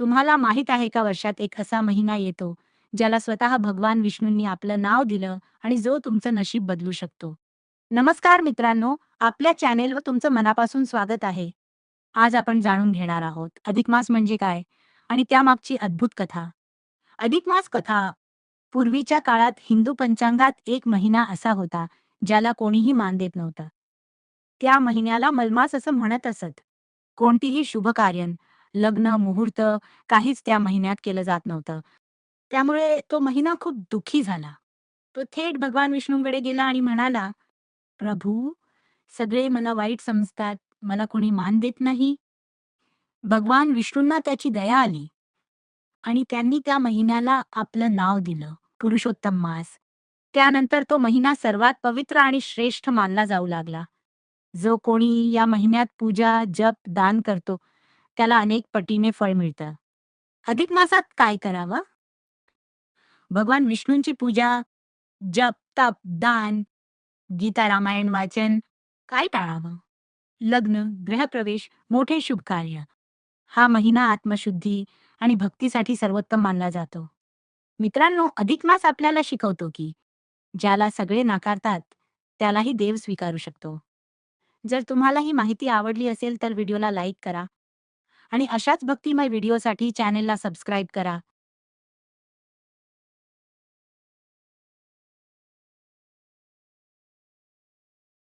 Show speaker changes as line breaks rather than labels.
तुम्हाला माहीत आहे का वर्षात एक असा महिना येतो, ज्याला स्वतः भगवान विष्णूंनी आपलं नाव दिलं आणि जो तुमचं नशीब बदलू शकतो. नमस्कार मित्रांनो, आपल्या चॅनेलवर तुमचं मनापासून स्वागत आहे. आज आपण जाणून घेणार आहोत अधिक मास म्हणजे काय आणि त्यामागची अद्भुत कथा. अधिक मास कथा पूर्वीच्या काळात हिंदू पंचांगात एक महिना असा होता, ज्याला कोणीही मान देत नव्हतं. त्या महिन्याला मलमास असं म्हणत असत. कोणतीही शुभकार्य, लग्न, मुहूर्त काहीच त्या महिन्यात केलं जात नव्हतं. त्यामुळे तो महिना खूप दुःखी झाला. तो थेट भगवान विष्णूंकडे गेला आणि म्हणाला, "प्रभू, सगळे मला वाईट समजतात, मला कोणी मान देत नाही." भगवान विष्णूंना त्याची दया आली आणि त्यांनी त्या महिन्याला आपलं नाव दिलं, पुरुषोत्तम मास. त्यानंतर तो महिना सर्वात पवित्र आणि श्रेष्ठ मानला जाऊ लागला. जो कोणी या महिन्यात पूजा, जप, दान करतो, त्याला अनेक पटीने फळ मिळतं. अधिक मासात काय करावं? भगवान विष्णूंची पूजा, जप, तप, दान, गीता, रामायण वाचन. काय टाळावं? लग्न, गृहप्रवेश, मोठे शुभकार्य. हा महिना आत्मशुद्धी आणि भक्तीसाठी सर्वोत्तम मानला जातो. मित्रांनो, अधिक मास आपल्याला शिकवतो की ज्याला सगळे नाकारतात, त्यालाही देव स्वीकारू शकतो. जर तुम्हाला ही माहिती आवडली असेल तर व्हिडिओला लाईक करा आणि अशाच भक्तिमय व्हिडिओसाठी चॅनेलला सबस्क्राईब करा.